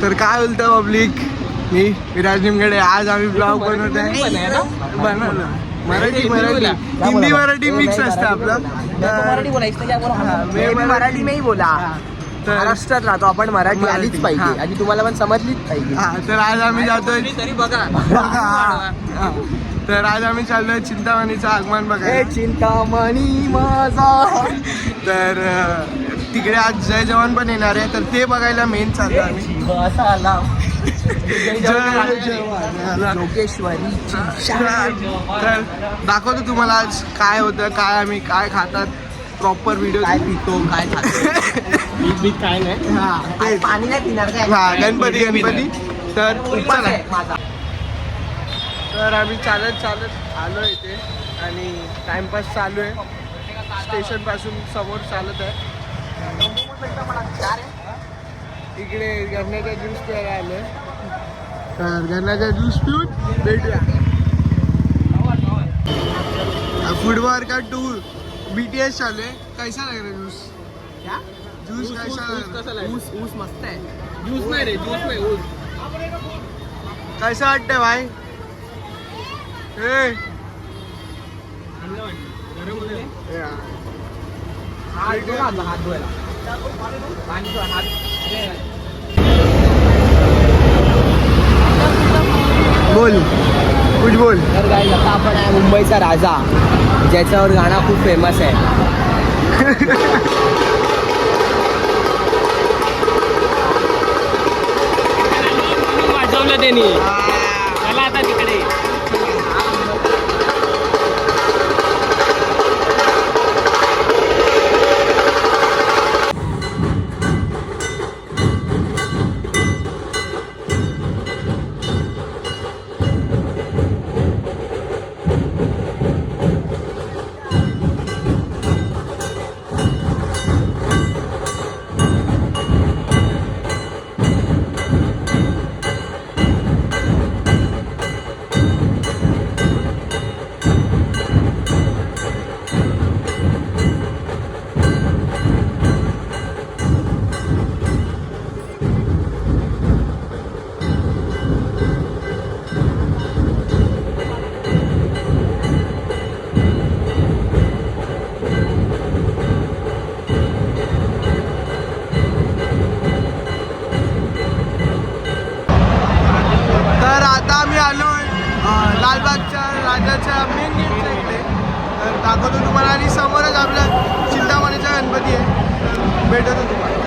तर काय बोलतो पब्लिक, मी विराज निमगडे. आज आम्ही ब्लॉग बनवत आहे. बनवलं मराठी हिंदी मराठी मिक्स असतं आपलं. मराठी बोलायचं मराठी नाही बोला. महाराष्ट्रात राहतो आपण, मराठी आलीच पाहिजे आणि तुम्हाला पण समजलीच पाहिजे. तर आज आम्ही जातोय तर आज आम्ही चाललोय चिंतामणीचं आगमन बघायला. चिंतामणी माझा. तर तिकडे आज जय जवान पण येणार आहे, तर ते बघायला मेन चाललो आम्ही. जोगेश्वरी. तर दाखवतो तुम्हाला आज काय होतं, काय आम्ही काय खातात, प्रॉपर व्हिडिओ काय पितो काय खातो बीत काय नाही. पाणी नाही पिणार काय. हा गणपती. तर चला. माझा. तर आम्ही चालत आलो इथे आणि टाइमपास चालू आहे. स्टेशन पासून समोर चालत आहे. इकडे गन्नाचा ज्यूस प्यायला आलोय. तर गन्नाचा ज्यूस पिऊन भेटूया. फुटबॉल का टूर BTS चालू आहे. कैसा लग रहा ज्यूस? ज्यूस कैसा लग? ऊस मस्त आहे. ज्यूस नाही रे, ज्यूस नाही, ऊस. कैसा वाटतंय भाई? हात धुवायला. बोल कुछ बोल. तर गाईज आता आपण आहे मुंबईचा राजा, ज्याच्यावर गाणं खूप फेमस आहे. वाजवलं त्यांनी. चला आता तिकडे. लालबागच्या राजाच्या मेन गेटच्या इकडे. तर दाखवतो तुम्हाला आणि समोरच आपल्या चिंतामणीचा गणपती आहे. भेटतो तुम्हाला.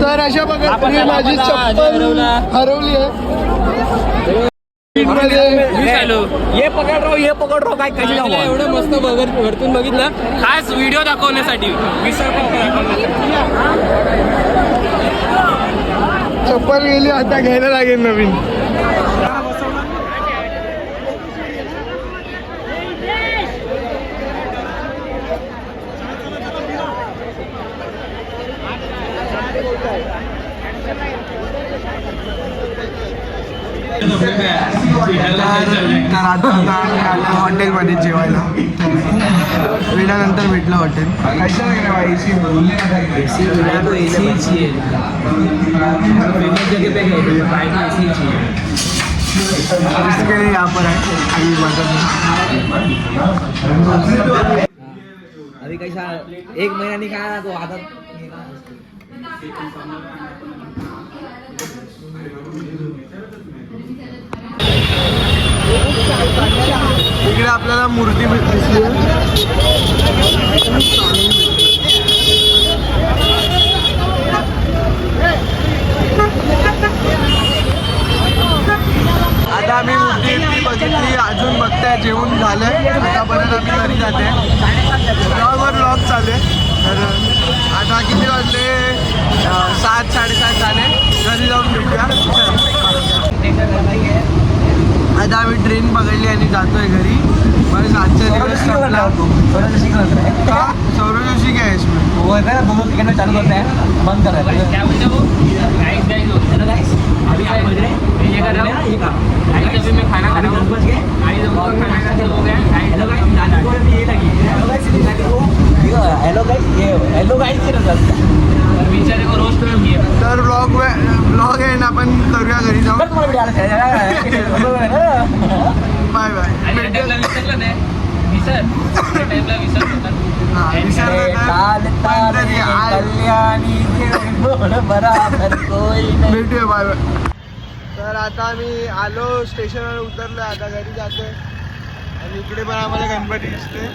तर अशा प्रकारे माझी चप्पल हरवली आहे. ये पकड राव काय कशी एवढं मस्त वरतून बघितलं खास व्हिडिओ दाखवण्यासाठी मिसळ पाव दाखवण्यासाठी. चप्पल गेली आता घ्यायला लागेल नवीन. तर आता आम्ही आलो हॉटेलमध्ये जेवायला. वेळानंतर भेटलं हॉटेल. इसके लिए यहाँ पर है अभी अभी कैसा एक महीना नहीं खाया तो आदत इकडे आपल्याला मूर्ती दिसली. आता आम्ही मूर्ती बघितली, अजून बघताय. जेवण झालंय आतापर्यंत आम्ही घरी जाते. ब्लॉगवर ब्लॉग चालू आहे. तर आता किती वाजले 7-7:30 झाले. घरी जाऊन भेटूया. आता आम्ही ट्रेन पकडली आणि जातोय घरी. बस आजच्या दिवस संपला. का सौरजोशी काय आहे इसमें? वो है ना दोनों सेकंड में चालू करते हैं बंद कर रहे हैं. क्या बोलते हो हेलो गाइस अभी आप बज रहे ये कर रहे हो ये काम गाइस अभी मैं खाना खा रहा हूं. बच गए गाइस और खाना खा के हो गया. हेलो गाइस दादा को ये लगी हेलो गाइस हेलो गाइस ये हेलो गाइस के रहा बेचारे को रोस्ट में किया. तर ब्लॉग आहे ना आपण करूया घरी जाऊन. तुम्हाला वीडियो आला बाय बाय. टाइमला विसरलं नाही विसर टाइमला विसर होता. भेटूया. Bye bye. तर आता आम्ही आलो स्टेशनवर उतरलो. आता घरी जातोय आणि इकडे पण आम्हाला गणपती दिसते.